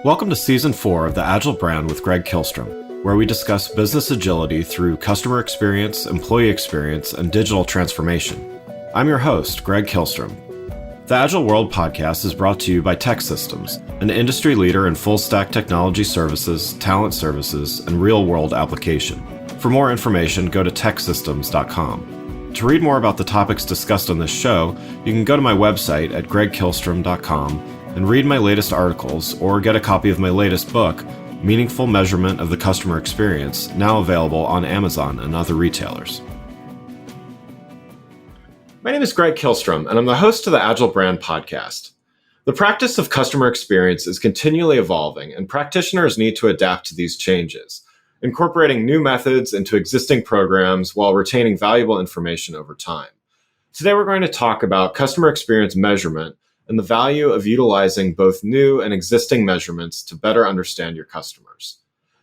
Welcome to Season 4 of the Agile Brand with Greg Kihlstrom, where we discuss business agility through customer experience, employee experience, and digital transformation. I'm your host, Greg Kihlstrom. The Agile World podcast is brought to you by TEKsystems, an industry leader in full-stack technology services, talent services, and real-world application. For more information, go to teksystems.com. To read more about the topics discussed on this show, you can go to my website at gregkihlstrom.com and read my latest articles or get a copy of my latest book, Meaningful Measurement of the Customer Experience, now available on Amazon and other retailers. My name is Greg Kihlstrom, and I'm the host of the Agile Brand podcast. The practice of customer experience is continually evolving, and practitioners need to adapt to these changes, incorporating new methods into existing programs while retaining valuable information over time. Today, we're going to talk about customer experience measurement and the value of utilizing both new and existing measurements to better understand your customers.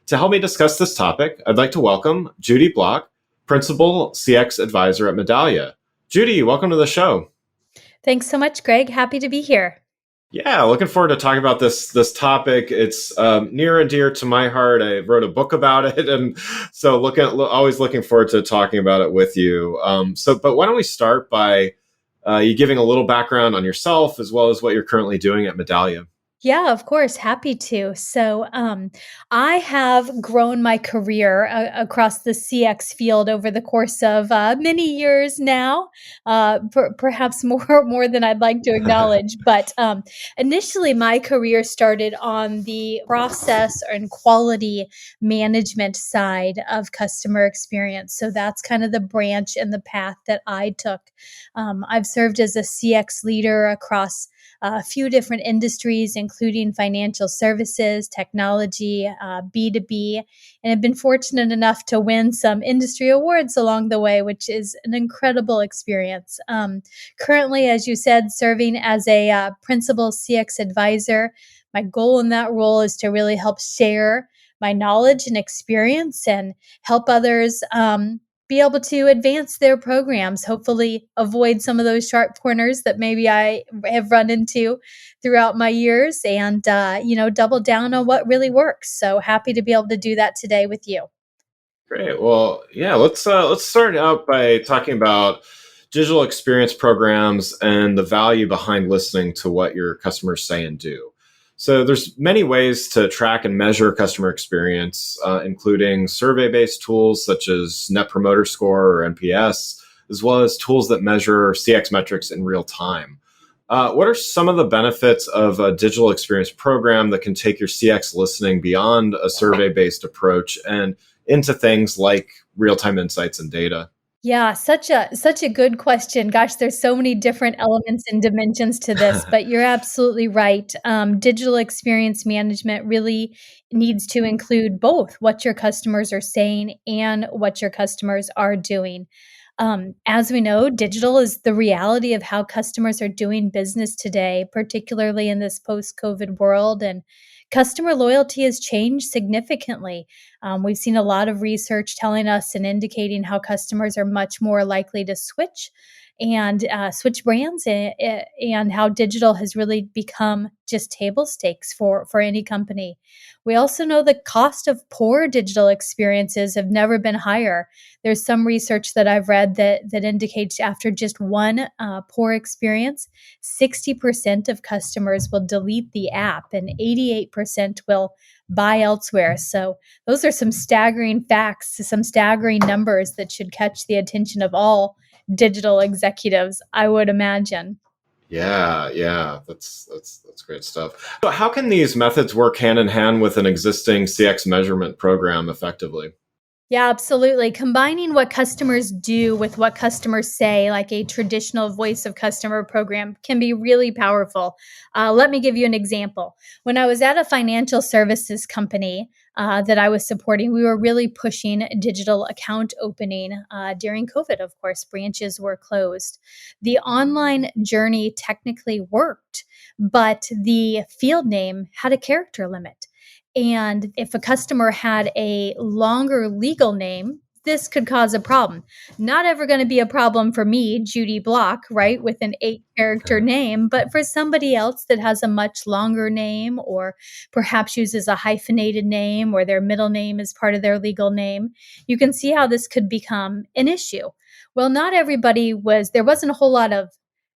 To help me discuss this topic, I'd like to welcome Judy Bloch, Principal CX Advisor at Medallia. Judy, welcome to the show. Thanks so much, Greg. Happy to be here. Yeah, looking forward to talking about this topic. It's near and dear to my heart. I wrote a book about it, and so always looking forward to talking about it with you. But why don't we start by you giving a little background on yourself as well as what you're currently doing at Medallia? Yeah, of course. Happy to. So I have grown my career across the CX field over the course of many years now, perhaps more than I'd like to acknowledge. But initially, my career started on the process and quality management side of customer experience. So that's kind of the branch and the path that I took. I've served as a CX leader across a few different industries, including financial services, technology, B2B, and have been fortunate enough to win some industry awards along the way, which is an incredible experience. Currently, as you said, serving as a principal CX advisor. My goal in that role is to really help share my knowledge and experience and help others be able to advance their programs, hopefully avoid some of those sharp corners that maybe I have run into throughout my years and, double down on what really works. So happy to be able to do that today with you. Great. Well, yeah, let's start out by talking about digital experience programs and the value behind listening to what your customers say and do. So there's many ways to track and measure customer experience, including survey-based tools such as Net Promoter Score or NPS, as well as tools that measure CX metrics in real time. What are some of the benefits of a digital experience program that can take your CX listening beyond a survey-based approach and into things like real-time insights and data? Yeah, such a good question. Gosh, there's so many different elements and dimensions to this, but you're absolutely right. Digital experience management really needs to include both what your customers are saying and what your customers are doing. As we know, digital is the reality of how customers are doing business today, particularly in this post-COVID world. And customer loyalty has changed significantly. We've seen a lot of research telling us and indicating how customers are much more likely to switch switch brands, and how digital has really become just table stakes for any company. We also know the cost of poor digital experiences have never been higher. There's some research that I've read that indicates after just one poor experience, 60% of customers will delete the app and 88% will buy elsewhere. So those are some staggering facts, some staggering numbers that should catch the attention of all digital executives, I would imagine. Yeah, that's great stuff. So how can these methods work hand in hand with an existing CX measurement program effectively? Yeah, absolutely. Combining what customers do with what customers say, like a traditional voice of customer program, can be really powerful. Let me give you an example. When I was at a financial services company that I was supporting, we were really pushing digital account opening during COVID. Of course, branches were closed. The online journey technically worked, but the field name had a character limit. And if a customer had a longer legal name this could cause a problem. Not ever going to be a problem for me, Judy Bloch, right, with an 8-character name, but for somebody else that has a much longer name or perhaps uses a hyphenated name or their middle name is part of their legal name, you can see how this could become an issue. Well, not everybody there wasn't a whole lot of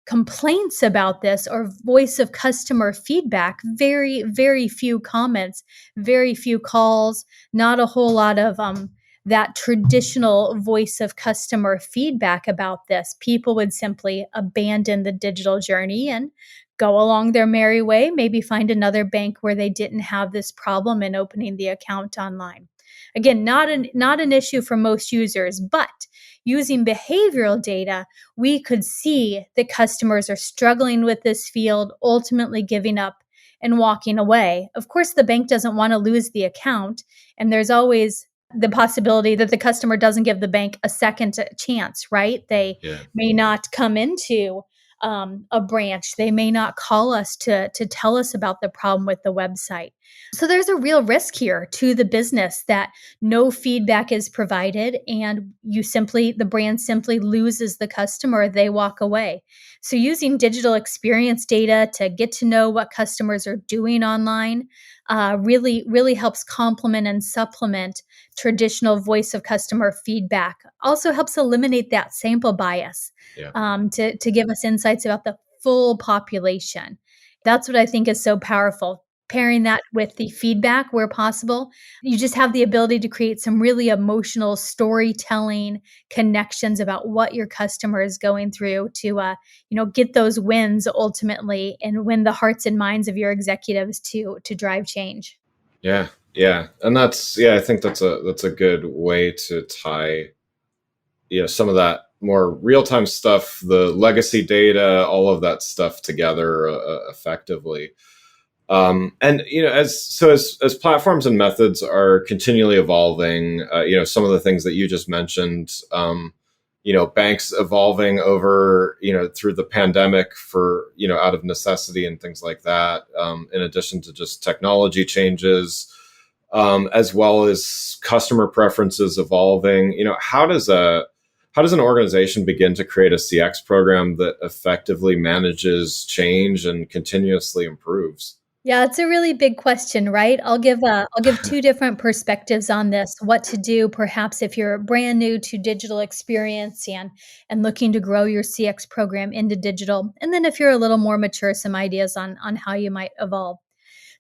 complaints about this or voice of customer feedback. Very, very few comments, very few calls, not a whole lot of that traditional voice of customer feedback about this. People would simply abandon the digital journey and go along their merry way, maybe find another bank where they didn't have this problem in opening the account online. Again, not an issue for most users, but using behavioral data, we could see that customers are struggling with this field, ultimately giving up and walking away. Of course, the bank doesn't want to lose the account, and there's always the possibility that the customer doesn't give the bank a second chance, right? They may not come into a branch. They may not call us to tell us about the problem with the website. So there's a real risk here to the business that no feedback is provided and the brand simply loses the customer, they walk away. So using digital experience data to get to know what customers are doing online really, really helps complement and supplement traditional voice of customer feedback. Also helps eliminate that sample bias to give us insights about the full population. That's what I think is so powerful. Pairing that with the feedback where possible, you just have the ability to create some really emotional storytelling connections about what your customer is going through to, get those wins ultimately and win the hearts and minds of your executives to drive change. Yeah, yeah, and I think that's a good way to tie, some of that more real time stuff, the legacy data, all of that stuff together effectively. And as platforms and methods are continually evolving, some of the things that you just mentioned, banks evolving over, through the pandemic for, out of necessity and things like that, in addition to just technology changes, as well as customer preferences evolving. How does an organization begin to create a CX program that effectively manages change and continuously improves? Yeah, it's a really big question, right? I'll give two different perspectives on this. What to do, perhaps if you're brand new to digital experience and looking to grow your CX program into digital, and then if you're a little more mature, some ideas on how you might evolve.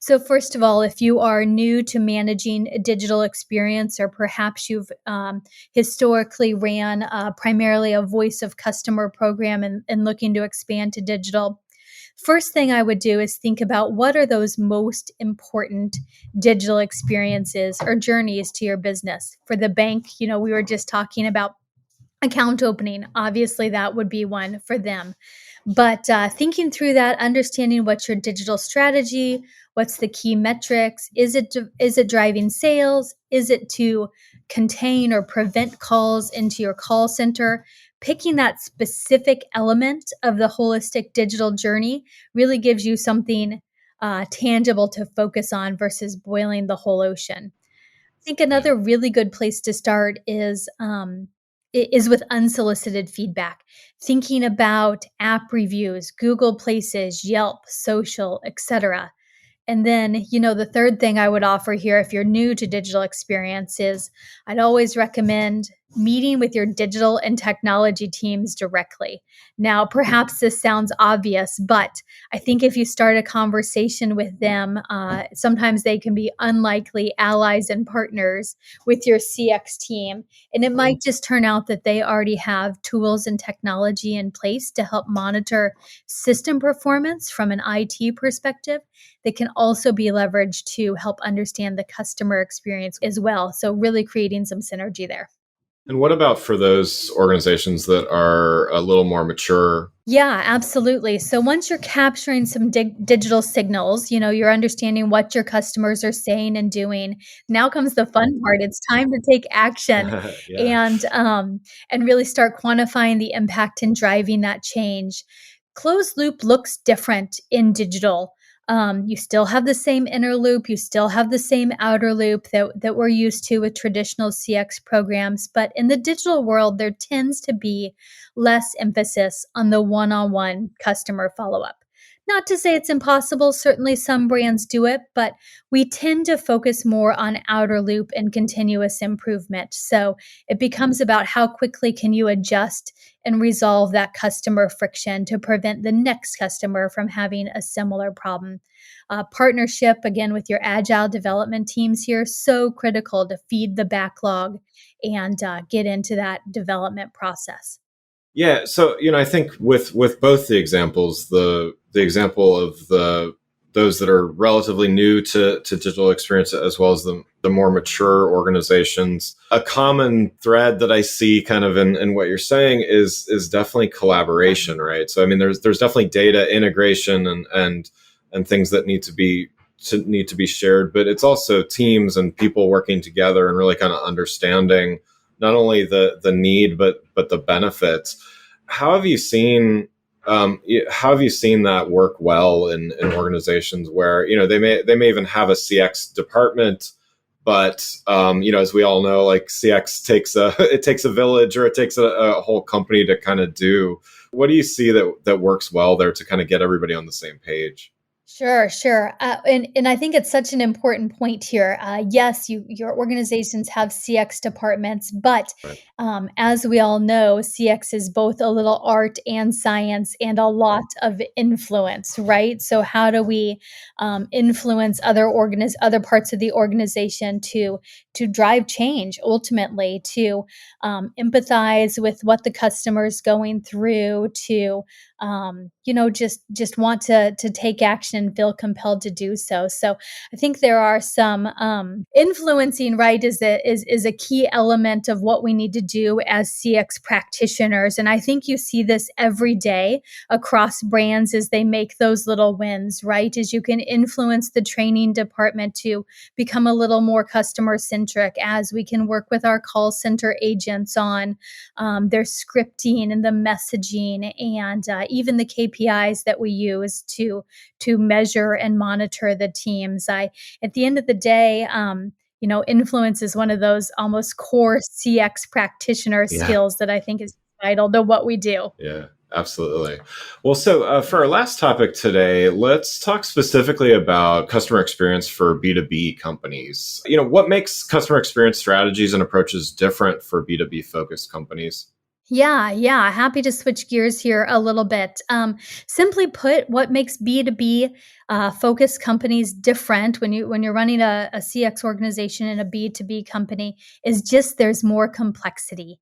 So first of all, if you are new to managing a digital experience, or perhaps you've historically ran primarily a voice of customer program and looking to expand to digital, first thing I would do is think about what are those most important digital experiences or journeys to your business. For the bank, we were just talking about account opening. Obviously, that would be one for them. But thinking through that, understanding what's your digital strategy, what's the key metrics, is it driving sales? Is it to contain or prevent calls into your call center? Picking that specific element of the holistic digital journey really gives you something tangible to focus on versus boiling the whole ocean. I think Yeah. another really good place to start is with unsolicited feedback. Thinking about app reviews, Google Places, Yelp, social, etc. And then, the third thing I would offer here, if you're new to digital experience, is I'd always recommend meeting with your digital and technology teams directly. Now, perhaps this sounds obvious, but I think if you start a conversation with them, sometimes they can be unlikely allies and partners with your CX team. And it might just turn out that they already have tools and technology in place to help monitor system performance from an IT perspective that can also be leveraged to help understand the customer experience as well. So really creating some synergy there. And what about for those organizations that are a little more mature? Yeah, absolutely. So once you're capturing some digital signals, you're understanding what your customers are saying and doing. Now comes the fun part. It's time to take action Yeah. and really start quantifying the impact and driving that change. Closed loop looks different in digital. You still have the same inner loop, you still have the same outer loop that we're used to with traditional CX programs. But in the digital world, there tends to be less emphasis on the one on one customer follow up. Not to say it's impossible, certainly some brands do it, but we tend to focus more on outer loop and continuous improvement. So it becomes about how quickly can you adjust and resolve that customer friction to prevent the next customer from having a similar problem. Partnership, again, with your agile development teams here, so critical to feed the backlog and get into that development process. Yeah, so I think with both the examples, the example of those that are relatively new to digital experience, as well as the more mature organizations, a common thread that I see kind of in what you're saying is definitely collaboration, right? So I mean, there's definitely data integration and things that need to be shared, but it's also teams and people working together and really kind of understanding not only the need but the benefits. How have you seen how have you seen that work well in organizations where they may even have a CX department, but as we all know, like CX takes it takes a village, or it takes a whole company to kind of do. What do you see that works well there to kind of get everybody on the same page? Sure, sure. And I think it's such an important point here. Yes, your organizations have CX departments, but Right. as we all know, CX is both a little art and science and a lot of influence, right? So how do we influence other parts of the organization to drive change, ultimately to empathize with what the customer is going through, to just want to take action and feel compelled to do so. So I think there are some influencing, right, is a key element of what we need to do as CX practitioners. And I think you see this every day across brands as they make those little wins, right? As you can influence the training department to become a little more customer centric, as we can work with our call center agents on their scripting and the messaging, and even the KPIs that we use to measure and monitor the teams. At the end of the day, influence is one of those almost core CX practitioner Yeah. skills that I think is vital to what we do. Yeah, absolutely. Well, so for our last topic today, let's talk specifically about customer experience for B2B companies. What makes customer experience strategies and approaches different for B2B focused companies? Yeah, yeah. Happy to switch gears here a little bit. Simply put, what makes B2B focused companies different when you're running a CX organization and a B2B company is just there's more complexity.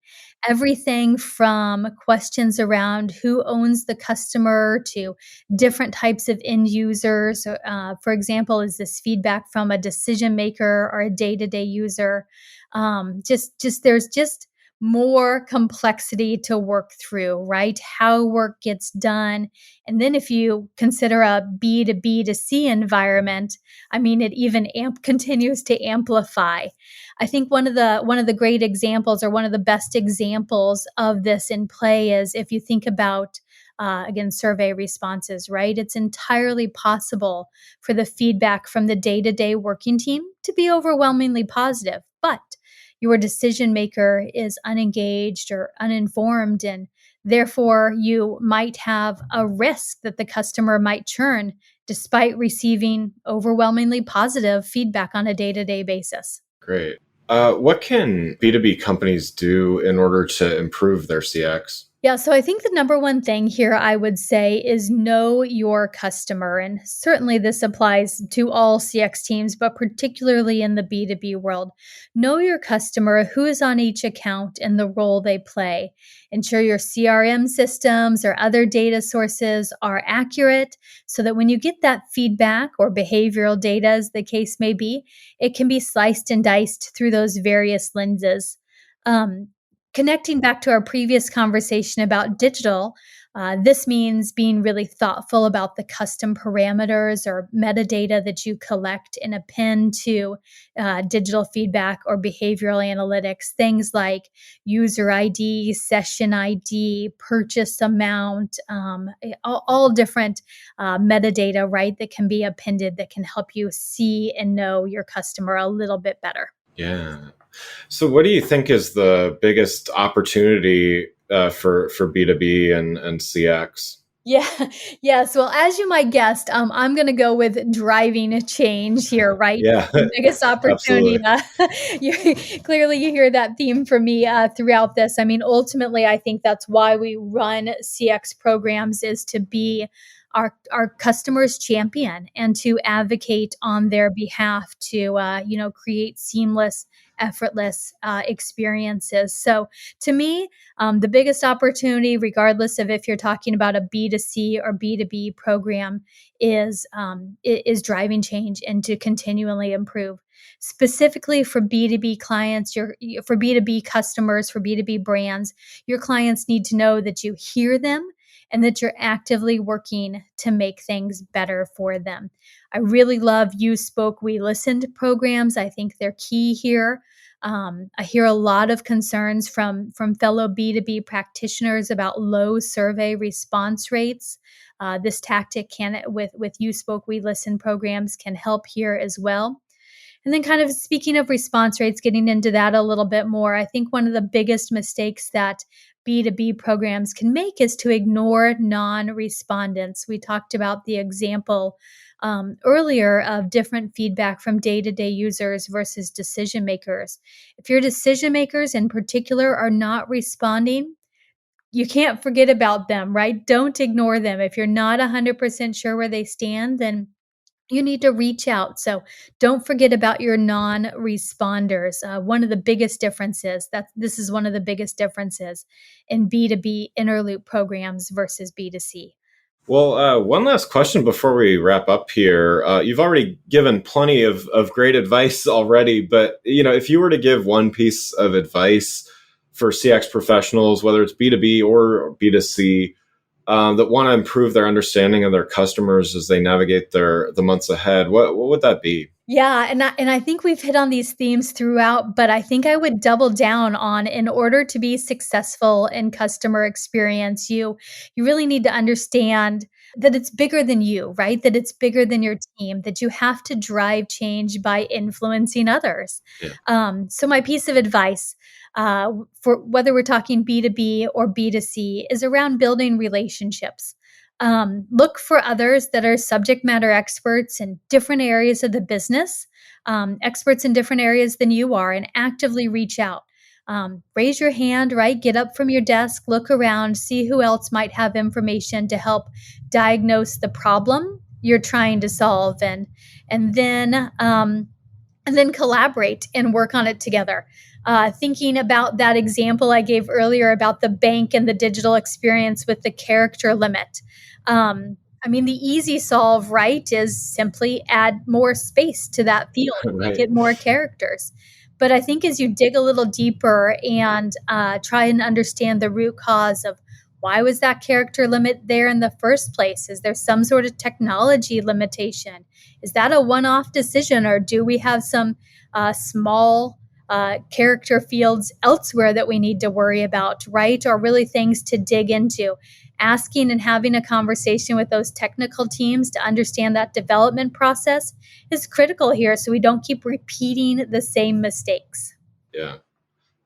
Everything from questions around who owns the customer to different types of end users. For example, is this feedback from a decision maker or a day-to-day user? Just there's just more complexity to work through, right? How work gets done. And then if you consider a B to B to C environment, I mean, it even continues to amplify. I think one of the great examples, or one of the best examples of this in play, is if you think about again, survey responses, right? It's entirely possible for the feedback from the day to day working team to be overwhelmingly positive, but your decision maker is unengaged or uninformed, and therefore you might have a risk that the customer might churn despite receiving overwhelmingly positive feedback on a day-to-day basis. Great. What can B2B companies do in order to improve their CX? Yeah, so I think the number one thing here I would say is know your customer. And certainly this applies to all CX teams, but particularly in the B2B world. Know your customer, who is on each account, and the role they play. Ensure your CRM systems or other data sources are accurate so that when you get that feedback or behavioral data, as the case may be, it can be sliced and diced through those various lenses. Um, Connecting back to our previous conversation about digital, This means being really thoughtful about the custom parameters or metadata that you collect and append to digital feedback or behavioral analytics. Things like user ID, session ID, purchase amount, all different metadata, right, that can be appended that can help you see and know your customer a little bit better. Yeah. So what do you think is the biggest opportunity for B2B and CX? Yeah. Yes. Well, as you might guessed, I'm going to go with driving a change here, right? Yeah, The biggest opportunity. absolutely. Clearly, you hear that theme from me throughout this. I mean, ultimately, I think that's why we run CX programs is to be our customers' champion and to advocate on their behalf to create seamless, effortless experiences. So, to me, the biggest opportunity, regardless of if you're talking about a B2C or B2B program, is driving change and to continually improve. Specifically for B2B clients, for B2B customers, for B2B brands, your clients need to know that you hear them and that you're actively working to make things better for them. I really love You Spoke, We Listened programs. I think they're key here. I hear a lot of concerns from fellow B2B practitioners about low survey response rates. This tactic can, with You Spoke, We Listen programs, can help here as well. And then, kind of speaking of response rates, getting into that a little bit more, I think one of the biggest mistakes that B2B programs can make is to ignore non-respondents. We talked about the example earlier of different feedback from day-to-day users versus decision makers. If your decision makers in particular are not responding, you can't forget about them, right? Don't ignore them. If you're not 100% sure where they stand, then you need to reach out. So don't forget about your non-responders. One of the biggest differences, this is one of the biggest differences in B2B interloop programs versus B2C. Well, one last question before we wrap up here. You've already given plenty of great advice already, but if you were to give one piece of advice for CX professionals, whether it's B2B or B2C, that want to improve their understanding of their customers as they navigate the months ahead, what would that be? Yeah, and I think we've hit on these themes throughout, but I think I would double down on, in order to be successful in customer experience, you really need to understand that it's bigger than you, right? That it's bigger than your team, that you have to drive change by influencing others. Yeah. So my piece of advice, for whether we're talking B2B or B2C, is around building relationships. Look for others that are subject matter experts in different areas of the business, experts in different areas than you are, and actively reach out. Raise your hand, right? Get up from your desk, look around, see who else might have information to help diagnose the problem you're trying to solve, and then and then collaborate and work on it together. Thinking about that example I gave earlier about the bank and the digital experience with the character limit. I mean, the easy solve, right, is simply add more space to that field, make Right. it more characters. But I think as you dig a little deeper and try and understand the root cause of why was that character limit there in the first place? Is there some sort of technology limitation? Is that a one-off decision, or do we have some small character fields elsewhere that we need to worry about, right? Or really things to dig into. Asking and having a conversation with those technical teams to understand that development process is critical here, so we don't keep repeating the same mistakes. Yeah.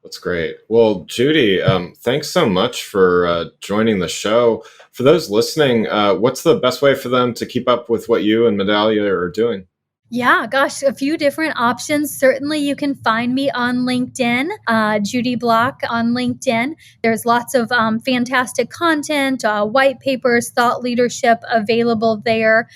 That's great. Well, Judy, thanks so much for joining the show. For those listening, what's the best way for them to keep up with what you and Medallia are doing? Yeah, gosh, a few different options. Certainly, you can find me on LinkedIn, Judy Bloch on LinkedIn. There's lots of fantastic content, white papers, thought leadership available there.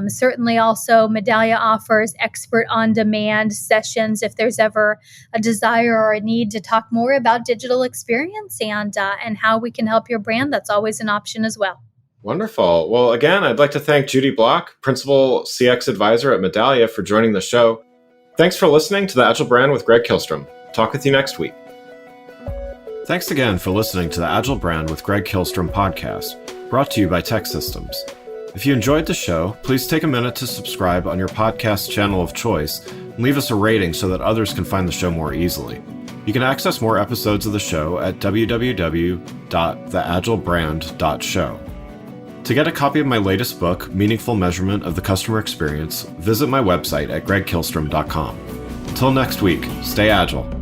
Certainly, also, Medallia offers expert on demand sessions if there's ever a desire or a need to talk more about digital experience and how we can help your brand. That's always an option as well. Wonderful. Well, again, I'd like to thank Judy Bloch, Principal CX Advisor at Medallia, for joining the show. Thanks for listening to The Agile Brand with Greg Kihlstrom. Talk with you next week. Thanks again for listening to the Agile Brand with Greg Kihlstrom podcast, brought to you by Tech Systems. If you enjoyed the show, please take a minute to subscribe on your podcast channel of choice and leave us a rating so that others can find the show more easily. You can access more episodes of the show at www.theagilebrand.show. To get a copy of my latest book, Meaningful Measurement of the Customer Experience, visit my website at gregkihlstrom.com. Until next week, stay agile.